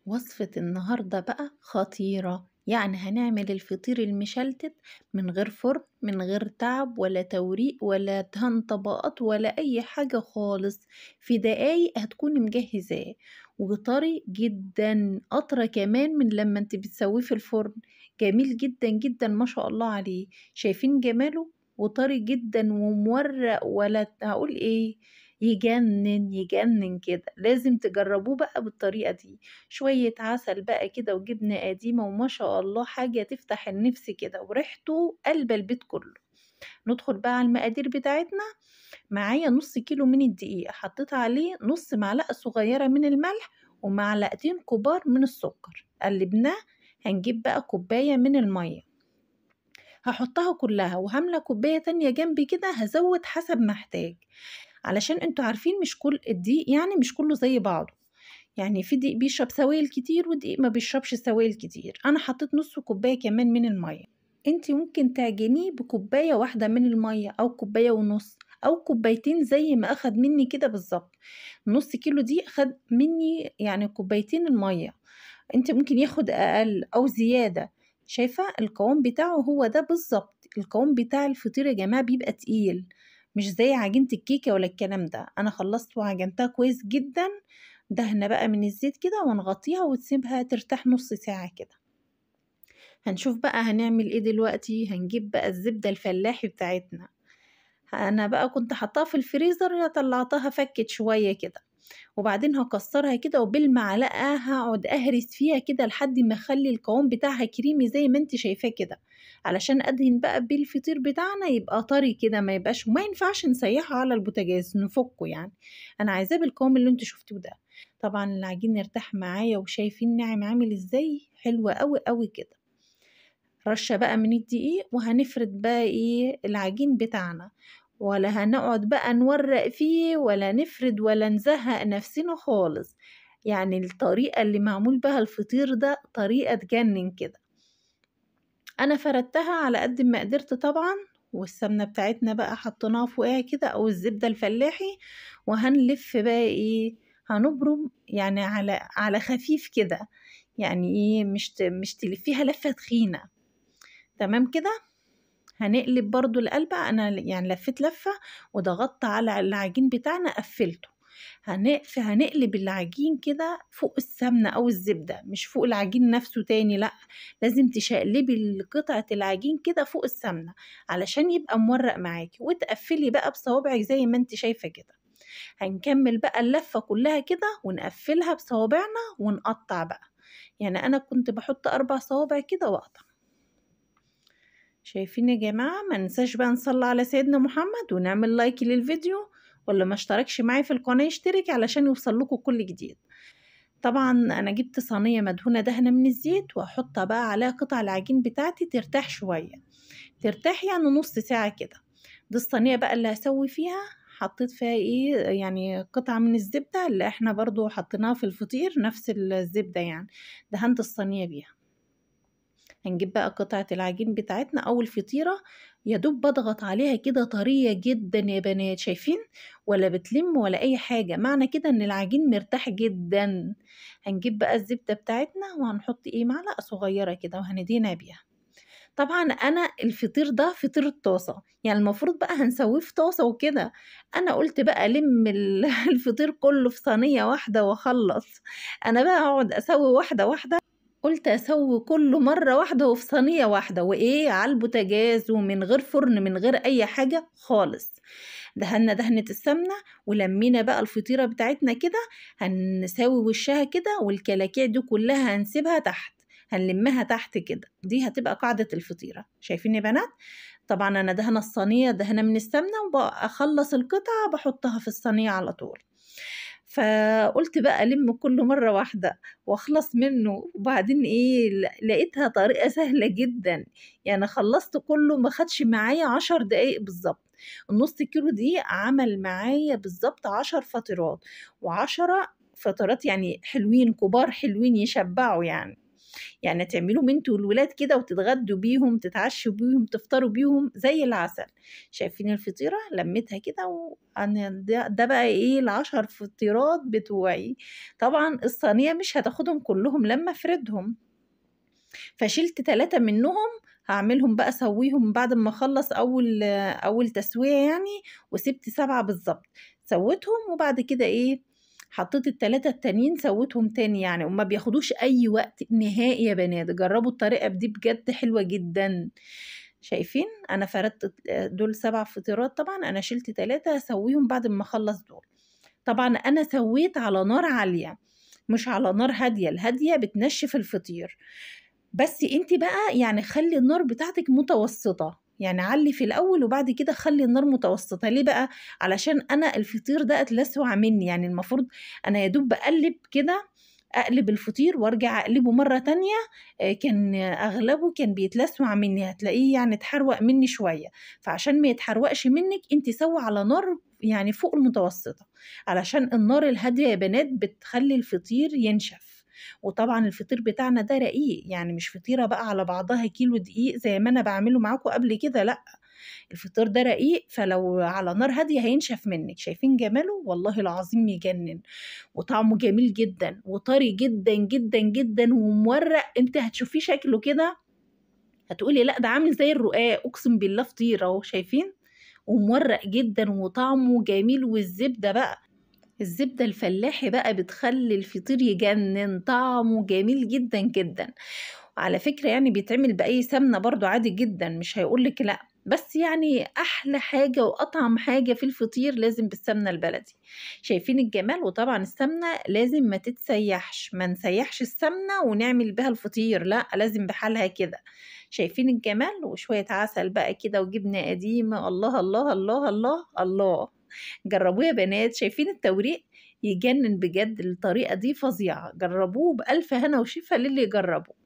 وصفة النهاردة بقى خطيرة، يعني هنعمل الفطير المشلتت من غير فرن، من غير تعب ولا توريق ولا دهن طبقات ولا أي حاجة خالص. في دقايق هتكوني مجهزاه، وطري جدا، أطرى كمان من لما انت بتسويه في الفرن. جميل جدا جدا ما شاء الله عليه. شايفين جماله؟ وطري جدا ومورق، ولا هقول ايه، يجنن يجنن كده. لازم تجربوه بقى بالطريقة دي. شوية عسل بقى كده وجبنة قديمة، وما شاء الله حاجة تفتح النفس كده، وريحته قلب البيت كله. ندخل بقى على المقادير بتاعتنا. معايا نص كيلو من الدقيق، حطيت عليه نص معلقة صغيرة من الملح ومعلقتين كبار من السكر، قلبناه. هنجيب بقى كوباية من المية، هحطها كلها، وهملى كوباية تانية جنبي كده، هزود حسب ما احتاج. علشان انتوا عارفين مش كل الدقيق يعني مش كله زي بعضه. يعني في دقيق بيشرب سوائل كتير، ودقيق ما بيشربش سوائل كتير. انا حطيت نص كوباية كمان من المية. انتي ممكن تعجنيه بكوباية واحدة من المية، او كوباية ونص، او كوبايتين زي ما اخد مني كده بالظبط. نص كيلو دي اخد مني يعني كوبايتين المية. انت ممكن ياخد اقل او زيادة. شايفة القوام بتاعه هو ده بالظبط. القوام بتاع الفطير يا جماعة بيبقى تقيل، مش زي عجينة الكيكة ولا الكلام ده. انا خلصت وعجنتها كويس جدا. دهنة بقى من الزيت كده، ونغطيها وتسيبها ترتاح نص ساعة كده. هنشوف بقى هنعمل ايه دلوقتي. هنجيب بقى الزبدة الفلاحي بتاعتنا. انا بقى كنت حطاها في الفريزر، طلعتها فكت شوية كده، وبعدين هكسرها كده، وبالمعلقة هقعد اهرس فيها كده لحد ما اخلي القوام بتاعها كريمي زي ما انت شايفاه كده. علشان ادهن بقى بالفطير بتاعنا يبقى طري كده، ما يبقاش، وما ينفعش نسيحه على البوتاجاز نفكه يعني. انا عايزاه بالقوام اللي انت شفتوه ده. طبعا العجين ارتاح معايا، وشايفين ناعم عامل ازاي، حلوة قوي قوي كده. رشة بقى من الدقيق، وهنفرد بقى ايه العجين بتاعنا. ولا هنقعد بقى نورق فيه ولا نفرد ولا نزهق نفسنا خالص. يعني الطريقة اللي معمول بها الفطير ده طريقة تجنن كده. انا فردتها على قد ما قدرت طبعا. والسمنة بتاعتنا بقى حطيناها فوقها كده، او الزبدة الفلاحي. وهنلف بقى ايه، هنبرم يعني على خفيف كده. يعني ايه، مش تلفيها لفة تخينة. تمام كده. هنقلب برضو القلبة، انا يعني لفيت لفة وضغطت على العجين بتاعنا قفلته. هنقلب العجين كده فوق السمنة او الزبدة، مش فوق العجين نفسه تاني، لا. لازم تشقلبي قطعة العجين كده فوق السمنة، علشان يبقى مورق معاكي، وتقفلي بقى بصوابعك زي ما انت شايفة كده. هنكمل بقى اللفة كلها كده، ونقفلها بصوابعنا ونقطع بقى. يعني انا كنت بحط 4 صوابع كده واقطع. شايفين يا جماعة؟ ما ننساش بقى نصلي على سيدنا محمد، ونعمل لايك للفيديو. واللي ما اشتركش معايا في القناة يشترك علشان يوصل لكم كل جديد. طبعا انا جبت صينية مدهونة دهنة من الزيت، واحطها بقى عليها قطع العجين بتاعتي ترتاح شوية. ترتاح يعني نص ساعة كده. دي الصينية بقى اللي هسوي فيها. حطيت فيها ايه يعني قطعة من الزبدة اللي احنا برضو حطيناها في الفطير، نفس الزبدة يعني. دهنت الصينية بيها. هنجيب بقى قطعة العجين بتاعتنا أو الفطيرة. يا دوب بضغط عليها كده، طرية جدا يا بنات، شايفين؟ ولا بتلم ولا أي حاجة، معنى كده إن العجين مرتاح جدا. هنجيب بقى الزبدة بتاعتنا، وهنحط ايه معلقة صغيرة كده، وهندينا بيها. طبعا أنا الفطير ده فطير الطاسة، يعني المفروض بقى هنسويه في طاسة وكده. أنا قلت بقى ألم الفطير كله في صينية واحدة وأخلص. أنا بقى أقعد أسوي واحدة واحدة. قلت اسوي كله مره واحده وفي صينيه واحده، وايه، على البوتاجاز، ومن غير فرن، من غير اي حاجه خالص. دهنا دهنه السمنه، ولمينا بقى الفطيره بتاعتنا كده. هنساوي وشها كده، والكلاكيع دي كلها هنسيبها تحت. هنلمها تحت كده، دي هتبقى قاعده الفطيره. شايفين يا بنات؟ طبعا انا دهنه الصينيه دهنه من السمنه، وبخلص القطعه بحطها في الصينيه على طول. فقلت بقى ألم كله مرة واحدة واخلص منه. وبعدين ايه، لقيتها طريقة سهلة جدا. يعني خلصت كله، ما خدش معايا 10 دقايق بالظبط. النص كيلو دي عمل معايا بالظبط 10 فطيرات. و10 فطيرات يعني حلوين كبار، حلوين يشبعوا يعني. يعني تعملوهم انتوا والولاد كده وتتغدوا بيهم، تتعشوا بيهم، تفطروا بيهم زي العسل. شايفين الفطيرة لميتها كده وأنا ده بقى ايه ال10 فطيرات بتوعي. طبعا الصينية مش هتاخدهم كلهم لما افردهم، فشِلت 3 منّهم هاعملهم بقى أسوّيهم بعد أمّا أخلّص أول تسوية يعني، وسِبت 7 بالضبط، سوّيتهم وبعد كده إيه، حطّيت ال3 التانيين سوّيتهم تاني يعني، وما بياخدوش أي وقت نهائي يا بنات، جرّبوا الطريقة دي بجد حلوة جدًا. شايفين أنا فردت دول 7 فطيرات طبعًا، أنا شِلت 3 هاسوّيهم بعد أمّا أخلّص دول. طبعًا أنا سوّيت على نار عالية، مش على نار هادية، الهادية بتنشّف الفطير. بس أنتِ بقى يعني خلّي النار بتاعتِك متوسطة، يعني علّي في الأول وبعد كده خلّي النار متوسطة، ليه بقى؟ علشان أنا الفطير ده اتلسوع منّي، يعني المفروض أنا يا دوب باقلّب كده، أقلب الفطير وارجع أقلبه مرّة تانية، كان أغلبه كان بيتلسوع منّي، هتلاقيه يعني اتحروق منّي شوية، فعشان ما يتحرقش منِّك أنتِ سوّي على نار يعني فوق المتوسطة، علشان النار الهادية يا بنات بتخلّي الفطير ينشف. وطبعًا الفطير بتاعنا ده رقيق، يعني مش فطيرة بقى على بعضها كيلو دقيق زي ما أنا باعمله معاكم قبل كده لأ، الفطير ده رقيق فلو على نار هادية هينشف منِّك، شايفين جماله؟ والله العظيم يجنن، وطعمه جميل جدًا وطري جدًا، جدًا، جدًا ومورّق، أنتِ هتشوفيه شكله كده هتقولي لأ ده عامل زي الرقاق، أقسم بالله فطير أهو شايفين؟ ومورّق جدًا وطعمه جميل والزبدة بقى الزبدة الفلاحي بقى بتخلّي الفطير يجنن، طعمه جميل جدًا، جدًا. وعلى فكرة يعني بيتعمل بأي سمنة برضه عادي جدًا، مش هيقول لِك لأ، بس يعني أحلى حاجة وأطعم حاجة في الفطير لازم بالسمنة البلدي. شايفين الجمال؟ وطبعًا السمنة لازم ما تتسيّحش، ما نسيّحش السمنة ونعمل بيها الفطير، لأ، لازم بحالها كده. شايفين الجمال؟ وشوية عسل بقى كده وجبنة قديمة، الله، الله، الله، الله، الله. جرّبوه يا بنات، شايفين التوريق؟ يجنن بجد، الطريقة دي فظيعة، جرّبوه بألف هنا وشفا للي يجرّبه.